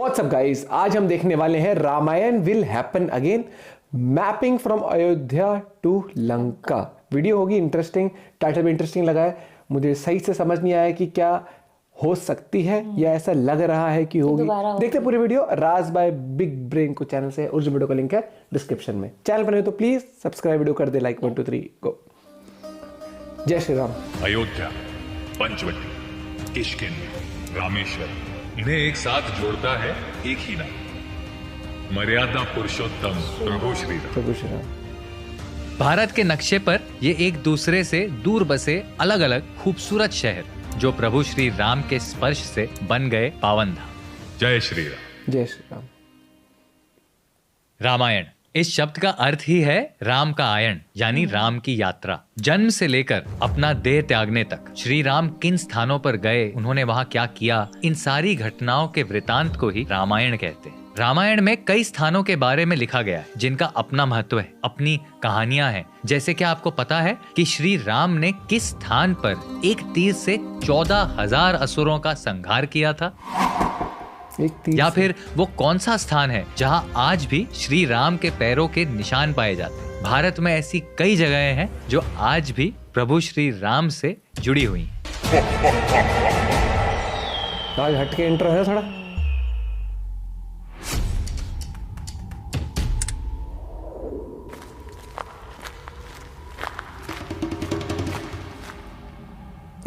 WhatsApp guys, आज हम देखने वाले हैं Ramayan will happen again, mapping from Ayodhya to Lanka. Video होगी इंटरेस्टिंग, टाइटल भी इंटरेस्टिंग लगा है। मुझे सही से समझ नहीं आया कि क्या हो सकती है या ऐसा लग रहा है कि होगी। देखते पूरी वीडियो राज बाय बिग ब्रेन को चैनल से, उस वीडियो का लिंक है डिस्क्रिप्शन में। चैनल पर नहीं तो प्लीज सब्सक्राइब, वीडियो कर दे लाइक। 1 2 3 गो। जय श्री राम। अयोध्या, पंचवटी, किष्किंधा, रामेश्वर, इन्हें एक साथ जोड़ता है एक ही नाम, मर्यादा पुरुषोत्तम प्रभु श्री राम। प्रभु श्री राम। भारत के नक्शे पर ये एक दूसरे से दूर बसे अलग अलग खूबसूरत शहर जो प्रभु श्री राम के स्पर्श से बन गए पावन धाम। जय श्री राम। जय श्री राम। रामायण इस शब्द का अर्थ ही है राम का आयन, यानी राम की यात्रा। जन्म से लेकर अपना देह त्यागने तक श्री राम किन स्थानों पर गए, उन्होंने वहां क्या किया, इन सारी घटनाओं के वृतांत को ही रामायण कहते हैं। रामायण में कई स्थानों के बारे में लिखा गया है जिनका अपना महत्व है, अपनी कहानियां हैं। जैसे कि आपको पता है कि श्री राम ने किस स्थान पर एक तीर से 14,000 असुरों का संहार किया था, या फिर वो कौन सा स्थान है जहां आज भी श्री राम के पैरों के निशान पाए जाते हैं। भारत में ऐसी कई जगहें हैं जो आज भी प्रभु श्री राम से जुड़ी हुई हैं। आज हटके इंट्रो है थोड़ा।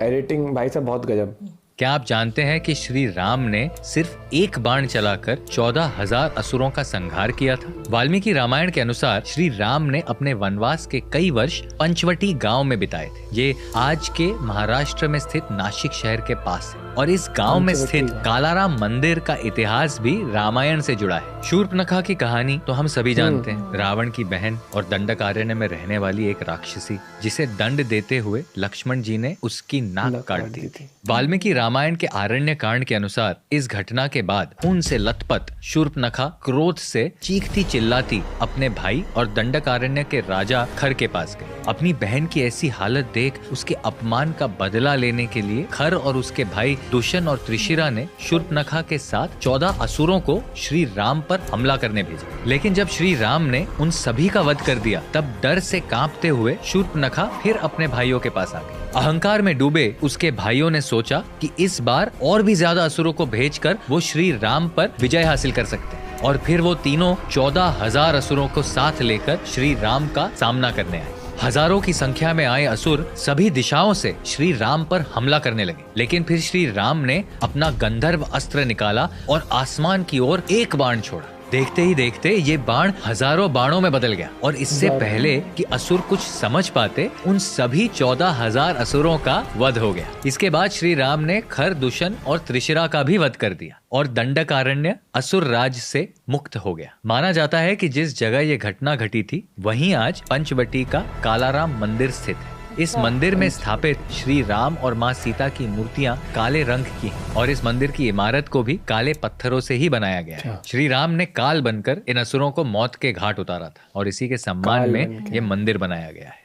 एडिटिंग भाई साहब बहुत गजब। क्या आप जानते हैं कि श्री राम ने सिर्फ एक बाण चलाकर 14,000 असुरों का संहार किया था? वाल्मीकि रामायण के अनुसार श्री राम ने अपने वनवास के कई वर्ष पंचवटी गांव में बिताए थे। ये आज के महाराष्ट्र में स्थित नासिक शहर के पास है और इस गांव में स्थित कालाराम मंदिर का इतिहास भी रामायण से जुड़ा है। शूर्पणखा की कहानी तो हम सभी जानते हैं। रावण की बहन और दंडकारण्य में रहने वाली एक राक्षसी, जिसे दंड देते हुए लक्ष्मण जी ने उसकी नाक काट दी थी। वाल्मीकि रामायण के आरण्य कांड के अनुसार इस घटना के बाद खून से लथपथ शूर्पणखा क्रोध से चीखती चिल्लाती अपने भाई और दंडकारण्य के राजा खर के पास गई। अपनी बहन की ऐसी हालत देख उसके अपमान का बदला लेने के लिए खर और उसके भाई दुष्यंत और त्रिशिरा ने शूर्पणखा के साथ 14 असुरों को श्री राम पर हमला करने भेजा। लेकिन जब श्री राम ने उन सभी का वध कर दिया, तब डर से कांपते हुए शूर्पणखा फिर अपने भाइयों के पास आ गई। अहंकार में डूबे उसके भाइयों ने सोचा कि इस बार और भी ज्यादा असुरों को भेजकर वो श्री राम पर विजय हासिल कर सकते हैं। और फिर वो तीनों 14,000 असुरों को साथ लेकर श्री राम का सामना करने आए। हजारों की संख्या में आए असुर सभी दिशाओं से श्री राम पर हमला करने लगे, लेकिन फिर श्री राम ने अपना गंधर्व अस्त्र निकाला और आसमान की ओर एक बाण छोड़ा। देखते ही देखते ये बाण हजारों बाणों में बदल गया और इससे पहले कि असुर कुछ समझ पाते, उन सभी 14,000 असुरों का वध हो गया। इसके बाद श्री राम ने खर, दुष्यंत और त्रिशिरा का भी वध कर दिया और दंडकारण्य असुर राज से मुक्त हो गया। माना जाता है कि जिस जगह ये घटना घटी थी वहीं आज पंचवटी का कालाराम मंदिर स्थित है। इस मंदिर में स्थापित श्री राम और माँ सीता की मूर्तियां काले रंग की हैं और इस मंदिर की इमारत को भी काले पत्थरों से ही बनाया गया है। श्री राम ने काल बनकर इन असुरों को मौत के घाट उतारा था और इसी के सम्मान में ये मंदिर बनाया गया है।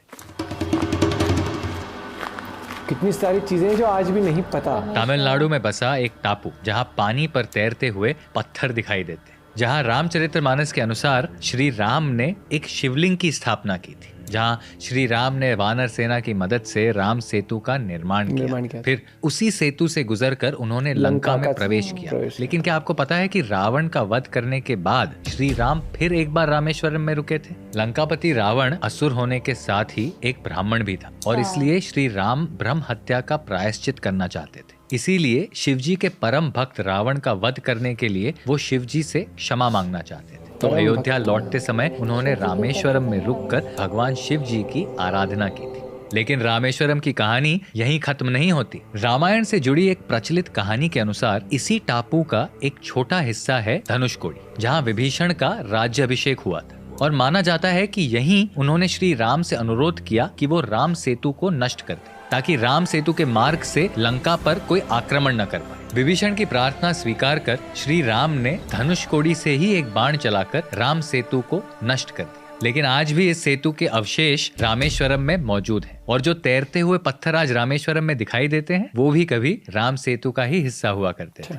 कितनी सारी चीजें जो आज भी नहीं पता। तमिलनाडु में बसा एक टापू जहाँ पानी पर तैरते हुए पत्थर दिखाई देते, जहाँ रामचरितमानस के अनुसार श्री राम ने एक शिवलिंग की स्थापना की थी, जहाँ श्री राम ने वानर सेना की मदद से राम सेतु का निर्माण किया। फिर उसी सेतु से गुजरकर उन्होंने लंका में प्रवेश किया। लेकिन क्या आपको पता है कि रावण का वध करने के बाद श्री राम फिर एक बार रामेश्वरम में रुके थे? लंकापति रावण असुर होने के साथ ही एक ब्राह्मण भी था और इसलिए श्री राम ब्रह्म हत्या का प्रायश्चित करना चाहते थे। इसीलिए शिवजी के परम भक्त रावण का वध करने के लिए वो शिवजी से क्षमा मांगना चाहते थे। तो अयोध्या लौटते समय उन्होंने रामेश्वरम में रुककर भगवान शिव जी की आराधना की थी। लेकिन रामेश्वरम की कहानी यहीं खत्म नहीं होती। रामायण से जुड़ी एक प्रचलित कहानी के अनुसार इसी टापू का एक छोटा हिस्सा है धनुषकोडी, जहाँ विभीषण का राज्याभिषेक हुआ था और माना जाता है कि यहीं उन्होंने श्री राम से अनुरोध किया कि वो राम सेतु को नष्ट कर दे, ताकि राम सेतु के मार्ग से लंका पर कोई आक्रमण न कर पाए। विभीषण की प्रार्थना स्वीकार कर श्री राम ने धनुषकोडी से ही एक बाण चलाकर राम सेतु को नष्ट कर दिया। लेकिन आज भी इस सेतु के अवशेष रामेश्वरम में मौजूद हैं और जो तैरते हुए पत्थर आज रामेश्वरम में दिखाई देते हैं वो भी कभी राम सेतु का ही हिस्सा हुआ करते थे।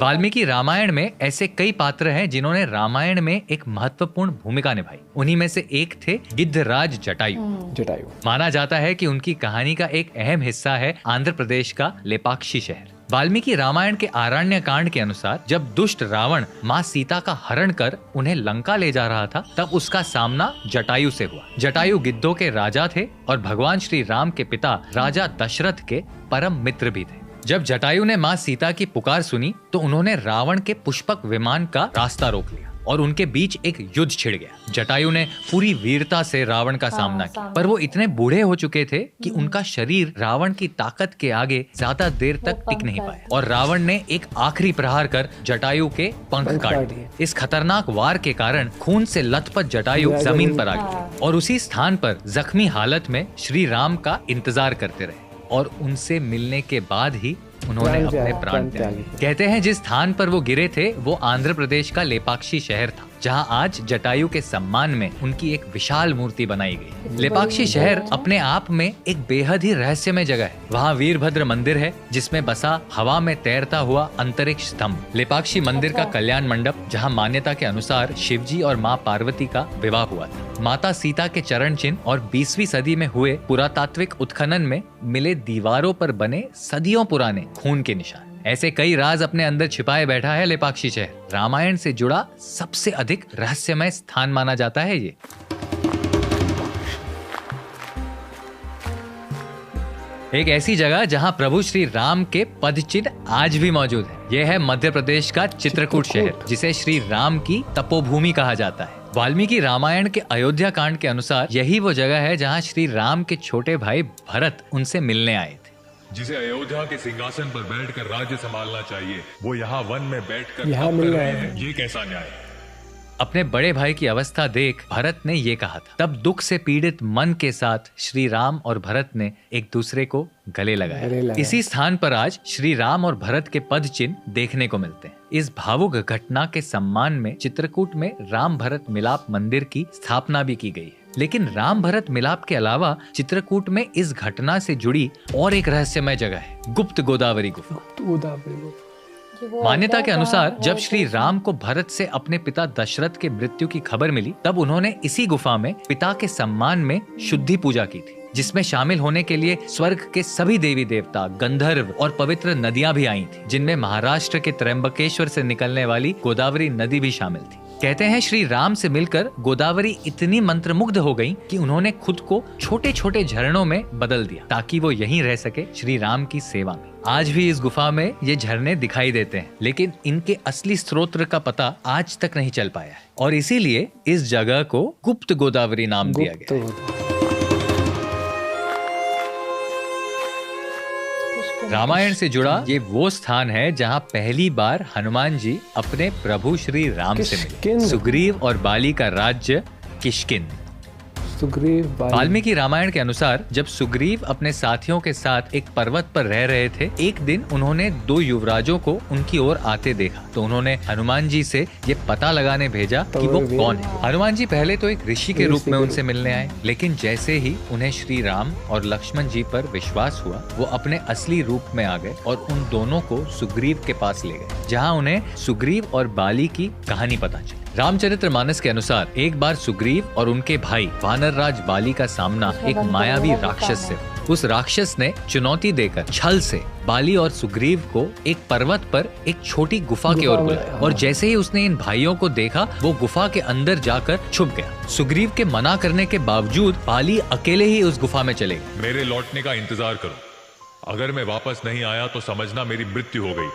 वाल्मीकि रामायण में ऐसे कई पात्र हैं जिन्होंने रामायण में एक महत्वपूर्ण भूमिका निभाई। उन्हीं में से एक थे गिद्धराज जटायु। माना जाता है कि उनकी कहानी का एक अहम हिस्सा है आंध्र प्रदेश का लेपाक्षी शहर। वाल्मीकि रामायण के आरण्य कांड के अनुसार जब दुष्ट रावण माँ सीता का हरण कर उन्हें लंका ले जा रहा था, तब उसका सामना जटायु से हुआ। जटायु गिद्धों के राजा थे और भगवान श्री राम के पिता राजा दशरथ के परम मित्र भी थे। जब जटायु ने माँ सीता की पुकार सुनी तो उन्होंने रावण के पुष्पक विमान का रास्ता रोक लिया और उनके बीच एक युद्ध छिड़ गया। जटायु ने पूरी वीरता से रावण का सामना किया, पर वो इतने बूढ़े हो चुके थे कि उनका शरीर रावण की ताकत के आगे ज्यादा देर तक टिक नहीं पाया और रावण ने एक आखिरी प्रहार कर जटायु के पंख काट दिए। इस खतरनाक वार के कारण खून से लथपथ जटायु जमीन पर आ गए और उसी स्थान पर जख्मी हालत में श्री राम का इंतजार करते रहे और उनसे मिलने के बाद ही उन्होंने अपने प्राण त्यागे। कहते हैं जिस स्थान पर वो गिरे थे वो आंध्र प्रदेश का लेपाक्षी शहर था, जहां आज जटायु के सम्मान में उनकी एक विशाल मूर्ति बनाई गई। लेपाक्षी शहर अपने आप में एक बेहद ही रहस्यमय जगह है। वहां वीरभद्र मंदिर है जिसमें बसा हवा में तैरता हुआ अंतरिक्ष स्तंभ। लेपाक्षी मंदिर का कल्याण मंडप, जहां मान्यता के अनुसार शिवजी और माँ पार्वती का विवाह हुआ था। माता सीता के चरण चिन्ह और 20वीं सदी में हुए पुरातात्विक उत्खनन में मिले दीवारों पर बने सदियों पुराने खून के निशान। ऐसे कई राज अपने अंदर छिपाए बैठा है लेपाक्षी शहर। रामायण से जुड़ा सबसे अधिक रहस्यमय स्थान माना जाता है ये। एक ऐसी जगह जहां प्रभु श्री राम के पद चिन्ह आज भी मौजूद है। यह है मध्य प्रदेश का चित्रकूट शहर, जिसे श्री राम की तपोभूमि कहा जाता है। वाल्मीकि रामायण के अयोध्या कांड के अनुसार यही वो जगह है जहां श्री राम के छोटे भाई भरत उनसे मिलने आए थे। जिसे अयोध्या के सिंहासन पर बैठकर राज्य संभालना चाहिए, वो यहाँ वन में बैठकर यहाँ मिल रहे हैं। ये कैसा न्याय है? अपने बड़े भाई की अवस्था देख भरत ने ये कहा था। तब दुख से पीड़ित मन के साथ श्री राम और भरत ने एक दूसरे को गले लगाया। इसी स्थान पर आज श्री राम और भरत के पद चिन्ह देखने को मिलते हैं। इस भावुक घटना के सम्मान में चित्रकूट में राम भरत मिलाप मंदिर की स्थापना भी की गई है। लेकिन राम भरत मिलाप के अलावा चित्रकूट में इस घटना से जुड़ी और एक रहस्यमय जगह है, गुप्त गोदावरी गुफा। मान्यता के अनुसार जब श्री राम को भरत से अपने पिता दशरथ के मृत्यु की खबर मिली, तब उन्होंने इसी गुफा में पिता के सम्मान में शुद्धि पूजा की थी, जिसमें शामिल होने के लिए स्वर्ग के सभी देवी देवता, गंधर्व और पवित्र नदियां भी आई थी, जिनमें महाराष्ट्र के त्र्यंबकेश्वर से निकलने वाली गोदावरी नदी भी शामिल थी। कहते हैं श्री राम से मिलकर गोदावरी इतनी मंत्रमुग्ध हो गई कि उन्होंने खुद को छोटे छोटे झरनों में बदल दिया ताकि वो यहीं रह सके श्री राम की सेवा में। आज भी इस गुफा में ये झरने दिखाई देते हैं, लेकिन इनके असली स्रोत का पता आज तक नहीं चल पाया है और इसीलिए इस जगह को गुप्त गोदावरी नाम दिया गया है। रामायण से जुड़ा ये वो स्थान है जहाँ पहली बार हनुमान जी अपने प्रभु श्री राम से मिले। सुग्रीव और बाली का राज्य किष्किंध। वाल्मीकि रामायण के अनुसार जब सुग्रीव अपने साथियों के साथ एक पर्वत पर रह रहे थे, एक दिन उन्होंने 2 युवराजों को उनकी ओर आते देखा, तो उन्होंने हनुमान जी से ये पता लगाने भेजा कि वो कौन है। हनुमान जी पहले तो एक ऋषि के रूप में उनसे मिलने आए, लेकिन जैसे ही उन्हें श्री राम और लक्ष्मण जी पर विश्वास हुआ, वो अपने असली रूप में आ गए और उन दोनों को सुग्रीव के पास ले गए, जहाँ उन्हें सुग्रीव और बाली की कहानी पता चली। रामचरितमानस के अनुसार एक बार सुग्रीव और उनके भाई वानर राज बाली का सामना एक मायावी राक्षस से। उस राक्षस ने चुनौती देकर छल से बाली और सुग्रीव को एक पर्वत पर एक छोटी गुफा की ओर बुलाया और जैसे ही उसने इन भाइयों को देखा, वो गुफा के अंदर जाकर छुप गया। सुग्रीव के मना करने के बावजूद बाली अकेले ही उस गुफा में चले गए। मेरे लौटने का इंतजार करो, अगर मैं वापस नहीं आया तो समझना मेरी मृत्यु हो गई।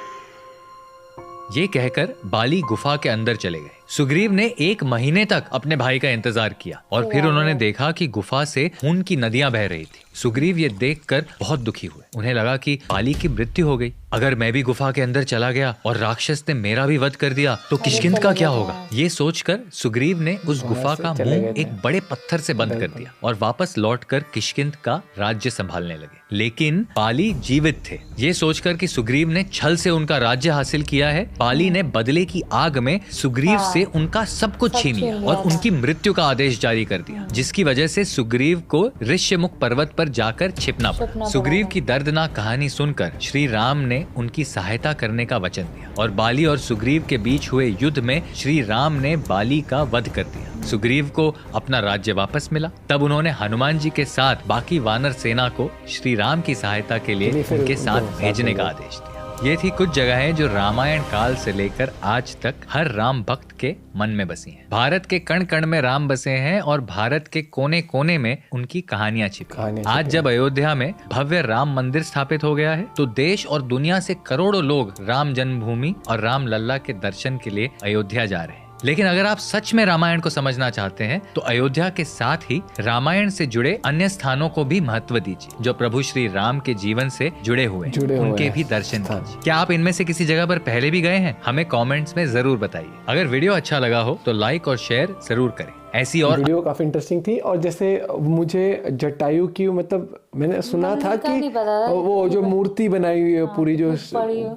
ये कहकर बाली गुफा के अंदर चले गए। सुग्रीव ने 1 महीने तक अपने भाई का इंतजार किया और फिर उन्होंने देखा कि गुफा से खून की नदियां बह रही थी। सुग्रीव ये देखकर बहुत दुखी हुए। उन्हें लगा कि बाली की मृत्यु हो गई। अगर मैं भी गुफा के अंदर चला गया और राक्षस ने मेरा भी वध कर दिया तो किष्किंध का क्या होगा? ये सोचकर सुग्रीव ने उस गुफा का मुंह एक बड़े पत्थर से बंद कर दिया और वापस लौटकर किष्किंध का राज्य संभालने लगे। लेकिन बाली जीवित थे। ये सोचकर कि सुग्रीव ने छल से उनका राज्य हासिल किया है, बाली ने बदले की आग में सुग्रीव से उनका सब कुछ छीन लिया और उनकी मृत्यु का आदेश जारी कर दिया, जिसकी वजह से सुग्रीव को ऋष्यमुख पर्वत पर जाकर छिपना पड़ा। सुग्रीव की दर्दनाक कहानी सुनकर श्री राम ने उनकी सहायता करने का वचन दिया और बाली और सुग्रीव के बीच हुए युद्ध में श्री राम ने बाली का वध कर दिया। सुग्रीव को अपना राज्य वापस मिला। तब उन्होंने हनुमान जी के साथ बाकी वानर सेना को श्री राम की सहायता के लिए उनके साथ भेजने का आदेश दिया। ये थी कुछ जगहें जो रामायण काल से लेकर आज तक हर राम भक्त के मन में बसी हैं। भारत के कण कण में राम बसे हैं और भारत के कोने कोने में उनकी कहानियां छिपी। आज जब अयोध्या में भव्य राम मंदिर स्थापित हो गया है, तो देश और दुनिया से करोड़ों लोग राम जन्मभूमि और राम लल्ला के दर्शन के लिए अयोध्या जा रहे हैं। लेकिन अगर आप सच में रामायण को समझना चाहते हैं, तो अयोध्या के साथ ही रामायण से जुड़े अन्य स्थानों को भी महत्व दीजिए, जो प्रभु श्री राम के जीवन से जुड़े हुए उनके भी दर्शन कीजिए। क्या आप इनमें से किसी जगह पर पहले भी गए हैं? हमें कमेंट्स में जरूर बताइए। अगर वीडियो अच्छा लगा हो तो लाइक और शेयर जरूर करें। ऐसी और वीडियो काफी इंटरेस्टिंग थी। और जैसे मुझे जटायु की मतलब मैंने सुना था कि वो जो मूर्ति बनाई हुई है पूरी, जो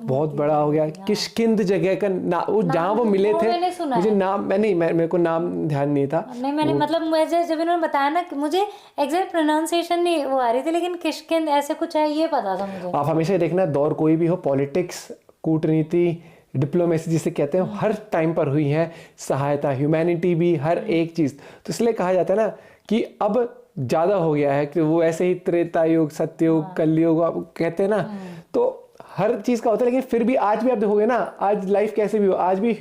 बहुत बड़ा हो गया, किष्किंध जगह का वो जहाँ वो मिले थे, मुझे नाम मेरे को नाम ध्यान नहीं था। नहीं, मैंने मतलब मुझे जब इन्होंने बताया ना, मुझे एग्जैक्ट प्रोनाउंसिएशन नहीं वो आ रही थी, लेकिन किष्किंध ऐसे कुछ है ये पता था मुझे। आप हमेशा देखना, दौर कोई भी हो, पॉलिटिक्स, कूटनीति, डिप्लोमेसी जिसे कहते हैं, हर टाइम पर हुई है सहायता, ह्यूमैनिटी भी, हर एक चीज़। तो इसलिए कहा जाता है ना कि अब ज़्यादा हो गया है, कि वो ऐसे ही त्रेता युग, सत्ययुग, कलयुग आप कहते हैं ना, तो हर चीज़ का होता है। लेकिन फिर भी आज भी आप देखोगे ना, आज लाइफ कैसे भी हो, आज भी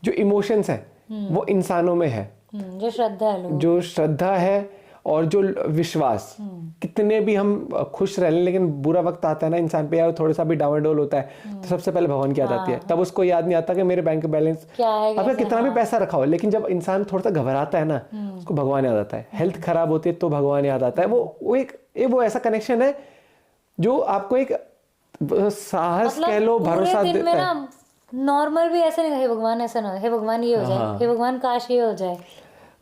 जो इमोशंस है वो इंसानों में है, जो श्रद्धा है, जो श्रद्धा है और जो विश्वास। कितने भी हम खुश रह लें, लेकिन बुरा वक्त आता है ना इंसान पे, यार थोड़ा सा भी डावाडोल होता है, तो सबसे पहले भगवान की याद आती है। तब उसको याद नहीं आता कि मेरे बैंक बैलेंस आपका कितना भी पैसा रखा हो, लेकिन जब इंसान थोड़ा सा घबराता है ना, उसको भगवान याद आता है। हेल्थ खराब होती है तो भगवान याद आता है। वो ऐसा कनेक्शन है जो आपको एक साहस कह लो, भरोसा देता है। नॉर्मल भी ऐसे नहीं, हे भगवान ऐसा ना, हे भगवान ये हो जाए, हे भगवान काश ये हो जाए।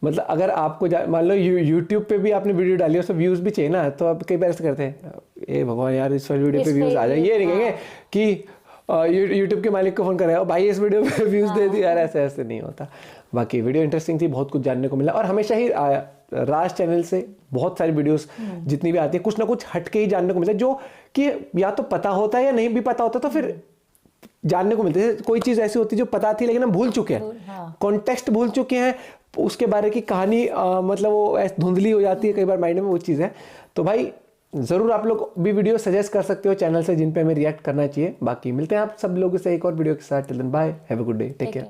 मतलब अगर आपको मान लो यूट्यूब पे भी आपने वीडियो डाली है, उसमें व्यूज भी चाहिए ना, तो आप कई बार ऐसे करते हैं, ए भगवान यार इस वीडियो पे व्यूज आ जाए। ये नहीं कहेंगे कि यूट्यूब के मालिक को फोन करेगा, भाई इस वीडियो पे व्यूज दे दी यार, ऐसे नहीं होता। बाकी वीडियो इंटरेस्टिंग थी, बहुत कुछ जानने को मिला। और हमेशा ही राज चैनल से बहुत सारी वीडियोस जितनी भी आती है, कुछ ना कुछ हटके ही जानने को मिलता है, जो कि या तो पता होता है या नहीं भी पता होता, तो फिर जानने को मिलते हैं। कोई चीज़ ऐसी होती है जो पता थी लेकिन हम भूल चुके हैं, कॉन्टेक्स्ट भूल चुके हैं, उसके बारे की कहानी मतलब वो धुंधली हो जाती है कई बार माइंड में, वो चीज़ है। तो भाई ज़रूर आप लोग भी वीडियो सजेस्ट कर सकते हो चैनल से, जिन पे हमें रिएक्ट करना चाहिए। बाकी मिलते हैं आप सब लोगों से एक और वीडियो के साथ। Till then bye, have a good day, take care.